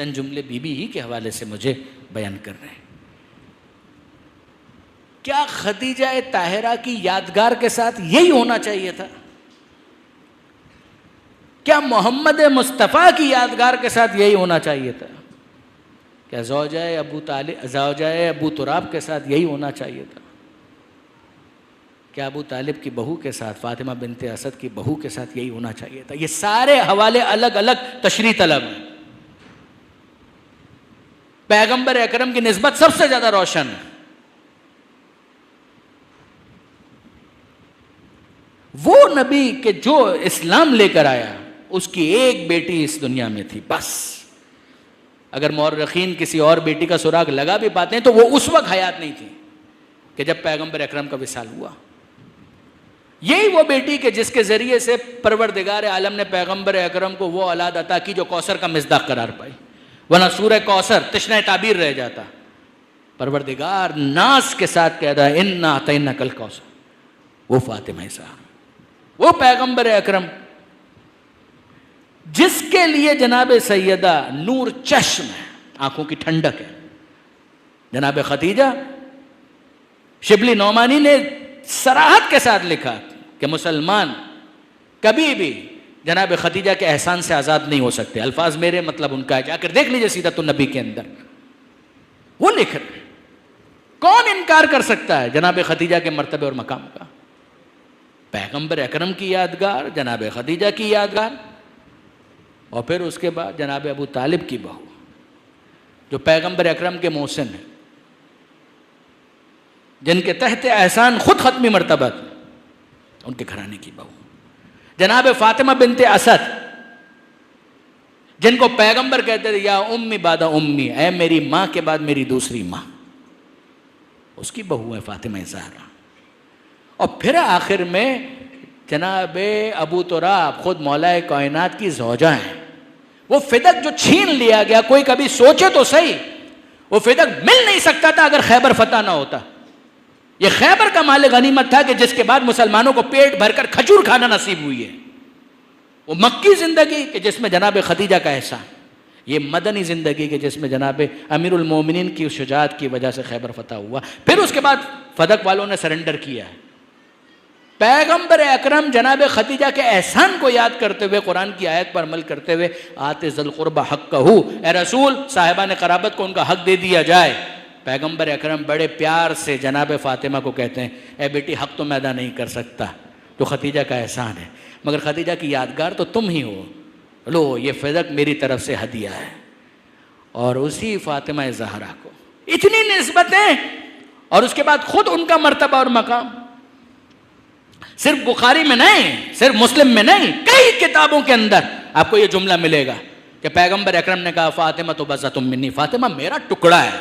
चंद जुमले बीबी ही के हवाले से मुझे बयान कर रहे हैं। क्या खदीजा ताहिरा की यादगार के साथ यही होना चाहिए था? क्या मोहम्मद मुस्तफ़ा की यादगार के साथ यही होना चाहिए था? क्या ज़ौजाए अबू तुराब के साथ यही होना चाहिए था? क्या अबू तालिब की बहू के साथ, फातिमा बिनते असद की बहू के साथ यही होना चाहिए था? ये सारे हवाले अलग अलग तशरीह तलब हैं। पैगंबर अकरम की निस्बत सबसे ज्यादा रोशन है। वो नबी के जो इस्लाम लेकर आया, उसकी एक बेटी इस दुनिया में थी बस। अगर मौरखीन किसी और बेटी का सुराग लगा भी पाते हैं तो वो उस वक्त हयात नहीं थी कि जब पैगंबर अकरम का विसाल हुआ। यही वो बेटी के जिसके जरिए से परवरदिगार आलम ने पैगंबर अकरम को वो औलाद अता की जो कौसर का मिज़दाक़ करार पाई, वरना सूरह कौसर तिश्ना ताबीर रह जाता। परवरदिगार नास के साथ कहता है इन्ना अतैना कल कौसर, वो फातिमा ज़हरा, वो पैगंबर अकरम जिसके लिए जनाब सैयदा नूर चश्म है, आंखों की ठंडक है। जनाब खदीजा, शिबली नौमानी ने सराहत के साथ लिखा कि मुसलमान कभी भी जनाब खदीजा के एहसान से आज़ाद नहीं हो सकते। अल्फाज मेरे, मतलब उनका है, जाकर देख लीजिए सीरत नबी के अंदर वो लिख रहे। कौन इनकार कर सकता है जनाब खदीजा के मर्तबे और मकाम का? पैगंबर अकरम की यादगार, जनाब खदीजा की यादगार, और फिर उसके बाद जनाब अबू तालिब की बहू जो पैगंबर अकरम के मोहसिन हैं, जिनके तहत एहसान खुद खत्मी मर्तबा थे, उनके घराने की बहू जनाब फातिमा बिनते असद, जिनको पैगंबर कहते थे या उम्मी बादा उम्मी, ऐ मेरी माँ के बाद मेरी दूसरी माँ, उसकी बहू है फातिमा ज़हरा। और फिर आखिर में जनाब अबू तुराब खुद मौलाए कायनात की ज़ौजा हैं। वो फिदक जो छीन लिया गया, कोई कभी सोचे तो सही, वो फिदक मिल नहीं सकता था अगर खैबर फतह ना होता। ये खैबर का माल गनीमत था कि जिसके बाद मुसलमानों को पेट भरकर खजूर खाना नसीब हुई है। वो मक्की ज़िंदगी कि जिसमें जनाब खदीजा का एहसान, ये मदनी ज़िंदगी के जिसमें जनाब अमीरुल मोमिनीन की शुजाअत की वजह से खैबर फतह हुआ। फिर उसके बाद फदक वालों ने सरेंडर किया है। पैगंबर अकरम जनाब खदीजा के एहसान को याद करते हुए, कुरान की आयत पर अमल करते हुए, आते ज़ल क़ुरबा हक़्क़हू, ए रसूल साहिबान क़राबत को उनका हक दे दिया जाए। पैगंबर अकरम बड़े प्यार से जनाब फ़ातिमा को कहते हैं, ए बेटी हक तो मैं अदा नहीं कर सकता, तो खदीजा का एहसान है, मगर खदीजा की यादगार तो तुम ही हो, लो ये फ़दक मेरी तरफ से हदिया है। और उसी फ़ातिमा ज़हरा को इतनी निस्बतें, और उसके बाद खुद उनका मर्तबा और मकाम सिर्फ बुखारी में नहीं, सिर्फ मुस्लिम में नहीं, कई किताबों के अंदर आपको ये जुमला मिलेगा कि पैगंबर अकरम ने कहा फातिमा तो बज़अतुम मिन्नी, फातिमा मेरा टुकड़ा है,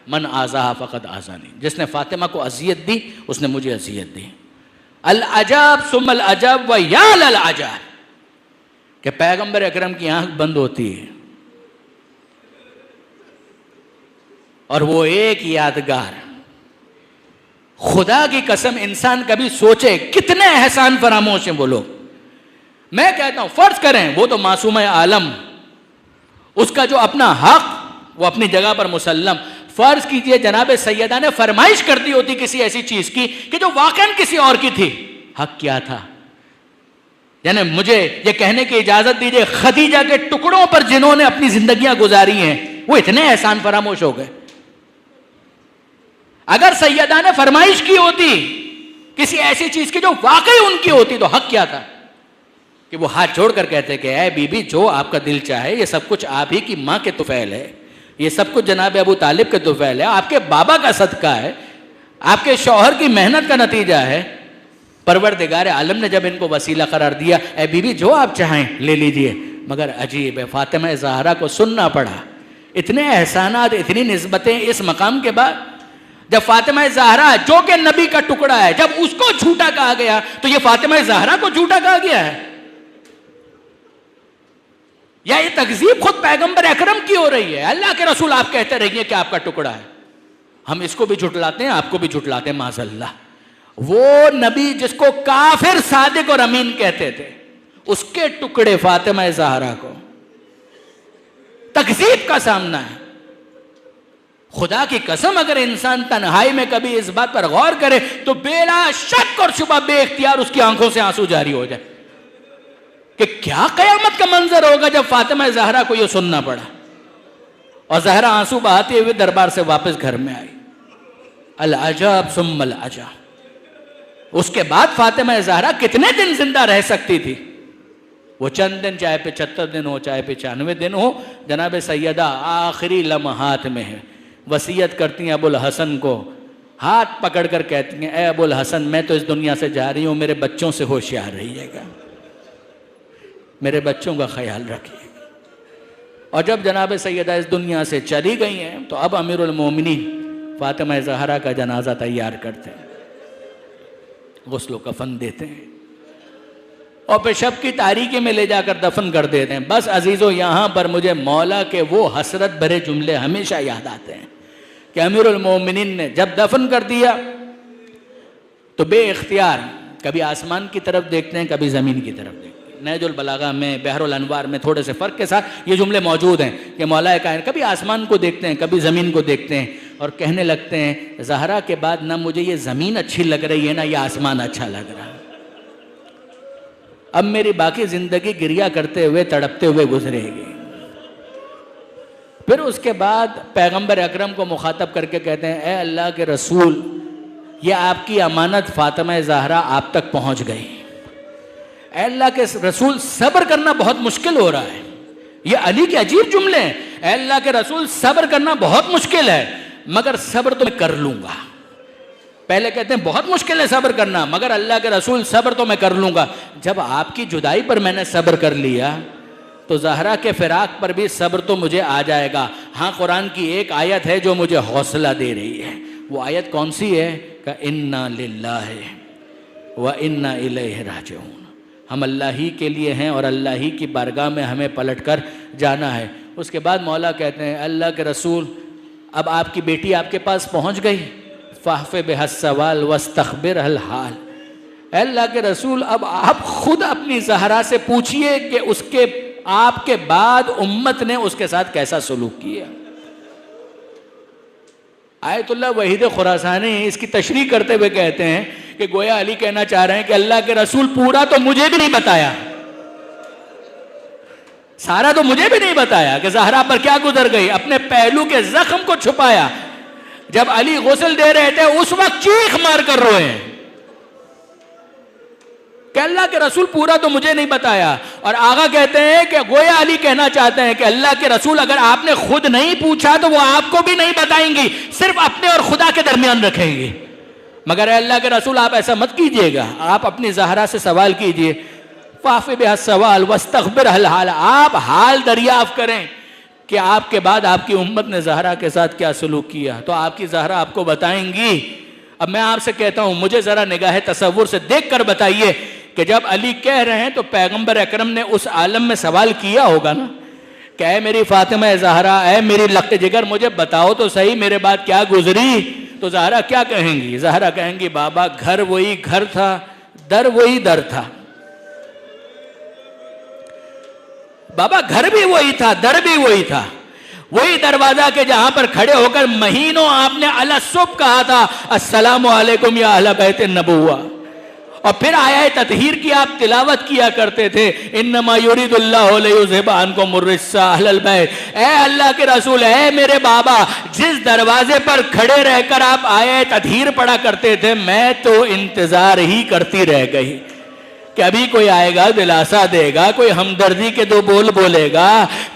मन आज़ाहा फ़क़द आज़ानी, जिसने फातिमा को अज़ियत दी उसने मुझे अज़ियत दी। अल अजाब सुम्मल अजाब व या लल अजाब, कि पैगंबर अकरम की आंख बंद होती है और वो एक यादगार, खुदा की कसम इंसान कभी सोचे कितने एहसान फरामोश हैं वो लोग। मैं कहता हूं फर्ज करें वो तो मासूम आलम, उसका जो अपना हक वो अपनी जगह पर मुसल्लम। फर्ज कीजिए जनाब सैयदा ने फरमाइश कर दी होती किसी ऐसी चीज की कि जो वाकई किसी और की थी, हक क्या था? यानी मुझे ये कहने की इजाजत दीजिए, खदीजा के टुकड़ों पर जिन्होंने अपनी जिंदगियां गुजारी हैं वो इतने एहसान फरामोश हो गए। अगर सैयदा ने फरमाइश की होती किसी ऐसी चीज की जो वाकई उनकी होती, तो हक क्या था कि वो हाथ जोड़कर कहते कि ऐ बीबी जो आपका दिल चाहे, ये सब कुछ आप ही की माँ के तुफैल है, ये सब कुछ जनाब अबू तालिब के तुफैल है, आपके बाबा का सदका है, आपके शौहर की मेहनत का नतीजा है। परवरदिगार आलम ने जब इनको वसीला करार दिया, ऐ बीबी जो आप चाहें ले लीजिए, मगर अजीब है फातिमा ज़हरा को सुनना पड़ा इतने एहसानात, इतनी निस्बतें इस मकाम के बाद। जब फातिमा ज़हरा जो कि नबी का टुकड़ा है, जब उसको झूठा कहा गया तो ये फातिमा ज़हरा को झूठा कहा गया है, या ये तकज़ीब खुद पैगंबर अकरम की हो रही है? अल्लाह के रसूल आप कहते रहिए कि आपका टुकड़ा है, हम इसको भी झुटलाते हैं, आपको भी झुटलाते हैं माज़अल्लाह। वो नबी जिसको काफिर सादिक और अमीन कहते थे, उसके टुकड़े फातिमा ज़हरा को तकजीब का सामना है। खुदा की कसम, अगर इंसान तन्हाई में कभी इस बात पर गौर करे तो बेला शक और शुबा बेख्तियार उसकी आंखों से आंसू जारी हो जाए कि क्या कयामत का मंजर होगा जब फातिमा ज़हरा को यह सुनना पड़ा। और ज़हरा आंसू बहाते हुए दरबार से वापस घर में आई। अल अजब सुम्मल अजब। उसके बाद फातिमा ज़हरा कितने दिन जिंदा रह सकती थी? वो चंद दिन, चाहे 75 दिन हो चाहे 95 दिन हो, जनाब सैयदा आखिरी लम्हात में है। वसीयत करती हैं अबुल हसन को, हाथ पकड़कर कहती हैं, ए अबुल हसन, मैं तो इस दुनिया से जा रही हूँ, मेरे बच्चों से होशियार रहिएगा, मेरे बच्चों का ख्याल रखिएगा। और जब जनाब सैयदा इस दुनिया से चली गई हैं तो अब अमीरुल मोमिनीन फातिमा ज़हरा का जनाजा तैयार करते हैं, गुस्ल कफन देते हैं और फिर शब की तारीकी में ले जाकर दफन कर देते हैं। बस अजीज़ों, यहाँ पर मुझे मौला के वो हसरत भरे जुमले हमेशा याद आते हैं कि अमीरुल मोमिनीन ने जब दफन कर दिया तो बे इख्तियार कभी आसमान की तरफ देखते हैं, कभी ज़मीन की तरफ देखते हैं। नहजुल बलागा में, बहरुल अनवार में थोड़े से फ़र्क के साथ ये जुमले मौजूद हैं कि मौला कायनात कभी आसमान को देखते हैं, कभी ज़मीन को देखते हैं और कहने लगते हैं, ज़हरा के बाद ना मुझे ये ज़मीन अच्छी लग रही है ना ये आसमान अच्छा लग रहा है। अब मेरी बाकी ज़िंदगी गिरिया करते हुए, तड़पते हुए गुजरेगी। फिर उसके बाद पैगंबर अकरम को मुखातब करके कहते हैं, ए अल्लाह के रसूल, ये आपकी अमानत फातिमा ज़हरा आप तक पहुँच गई। अल्लाह के रसूल, सब्र करना बहुत मुश्किल हो रहा है। ये अली के अजीब जुमले हैं। अल्लाह के रसूल, सब्र करना बहुत मुश्किल है, मगर सब्र तो मैं कर लूंगा। पहले कहते हैं बहुत मुश्किल है सब्र करना, मगर अल्लाह के रसूल, सब्र तो मैं कर लूंगा। जब आपकी जुदाई पर मैंने सब्र कर लिया तो ज़हरा के फिराक पर भी सब्र तो मुझे आ जाएगा। हाँ, कुरान की एक आयत है जो मुझे हौसला दे रही है। वो आयत कौन सी है? का इन्ना लिल्लाहि व इन्ना इलैहि राजिऊन। हम अल्लाह ही के लिए हैं और अल्लाह ही की बारगाह में हमें पलट कर जाना है। उसके बाद मौला कहते हैं, अल्लाह के रसूल, अब आपकी बेटी आपके पास पहुंच गई, फ़ाफ़े बेहस्सवाल वस्तख़बिर हल हाल। अल्लाह के रसूल, अब आप खुद अपनी ज़हरा से पूछिए कि उसके आपके बाद उम्मत ने उसके साथ कैसा सलूक किया। आयतुल्लाह वहीद खुरासानी इसकी तशरीह करते हुए कहते हैं कि गोया अली कहना चाह रहे हैं कि अल्लाह के रसूल, पूरा तो मुझे भी नहीं बताया, सारा तो मुझे भी नहीं बताया कि ज़हरा पर क्या गुजर गई। अपने पहलू के जख्म को छुपाया। जब अली गुस्ल दे रहे थे उस वक्त चीख मार कर रोए हैं कि अल्लाह के रसूल, पूरा तो मुझे नहीं बताया। और आगा कहते हैं कि गोया अली कहना चाहते हैं कि अल्लाह के रसूल, अगर आपने खुद नहीं पूछा तो वो आपको भी नहीं बताएंगी, सिर्फ अपने और खुदा के दरमियान रखेंगी। मगर अल्लाह के रसूल, आप ऐसा मत कीजिएगा, आप अपनी ज़हरा से सवाल कीजिए। फ़ाफ़े बिहस्सवाल वस्तख़बिर हल हाल, आप हाल दरियाफ़्त करें कि आपके बाद आपकी उम्मत ने ज़हरा के साथ क्या सलूक किया, तो आपकी ज़हरा आपको बताएंगी। अब मैं आपसे कहता हूँ, मुझे ज़रा निगाह तसव्वुर से देख कर बताइए कि जब अली कह रहे हैं तो पैगंबर अकरम ने उस आलम में सवाल किया होगा ना कि ऐ मेरी फातिमा ज़हरा, ऐ मेरी लख्त जिगर, मुझे बताओ तो सही मेरे बाद क्या गुजरी। तो ज़हरा क्या कहेंगी? ज़हरा कहेंगी, बाबा घर वही घर था, दर वही दर था। बाबा घर भी वही था, दर भी वही था, वही दरवाजा के जहां पर खड़े होकर महीनों आपने अला सुब कहा था, अस्सलामु अलैकुम या अहले बैत नबुव्वा। और फिर आया ततहीर की आप तिलावत किया करते थे, इन्नमा युरिदुल्लाहु लियुज़हिबा अन्कुम अर्रिज्सा अहलल बैत। ऐ अल्लाह के रसूल, ऐ मेरे बाबा, जिस दरवाजे पर खड़े रहकर आप आए ततहीर पढ़ा करते थे, मैं तो इंतजार ही करती रह गई कि अभी कोई आएगा, दिलासा देगा, कोई हमदर्दी के दो बोल बोलेगा,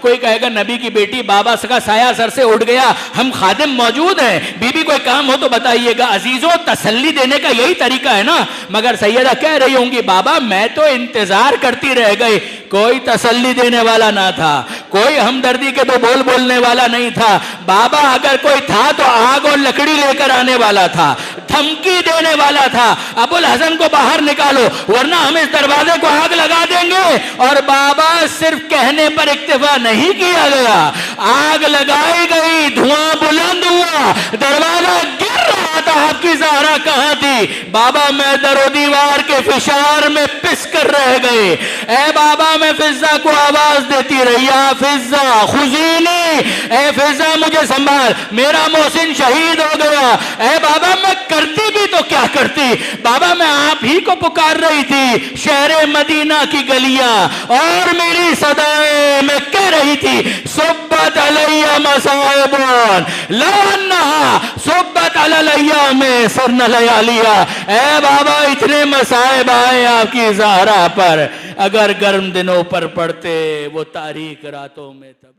कोई कहेगा नबी की बेटी, बाबा का साया सर से उठ गया, हम खादिम मौजूद हैं, बीबी कोई काम हो तो बताइएगा। अजीजों, तसल्ली देने का यही तरीका है ना। मगर सैयदा कह रही होंगी, बाबा मैं तो इंतजार करती रह गई, कोई तसल्ली देने वाला ना था, कोई हमदर्दी के दो बोल बोलने वाला नहीं था। बाबा अगर कोई था तो आग और लकड़ी लेकर आने वाला था, धमकी देने वाला था, अबुल हसन को बाहर निकालो वरना हम इस दरवाजे को आग लगा देंगे। और बाबा सिर्फ कहने पर इक्तिफा नहीं किया गया, आग लगाई गई, धुआं बुलंद हुआ, दरवाजा गिर रहा था। आपकी ज़हरा कहाँ थी? बाबा मैं दरोदी दीवार के फिशार में पिस कर रह गए। ए बाबा, मैं फिजा को आवाज देती रही, या फिजा खुजीनी, ए फिजा मुझे संभाल, मेरा मोहसिन शहीद हो गया। ए बाबा, मैं करती भी तो क्या करती बाबा, मैं आप ही को पुकार रही थी, शहर मदीना की गलियां और मेरी सदाएं मैं कह रही थी, सुब्बत अलैया मसाइबुन ला अन्नहा सुब्बत अलैया में सरन लयालिया। ए बाबा, इतने मसाइब आए आपकी ज़हरा पर, अगर गर्म दिनों पर पड़ते वो तारीक रातों में तब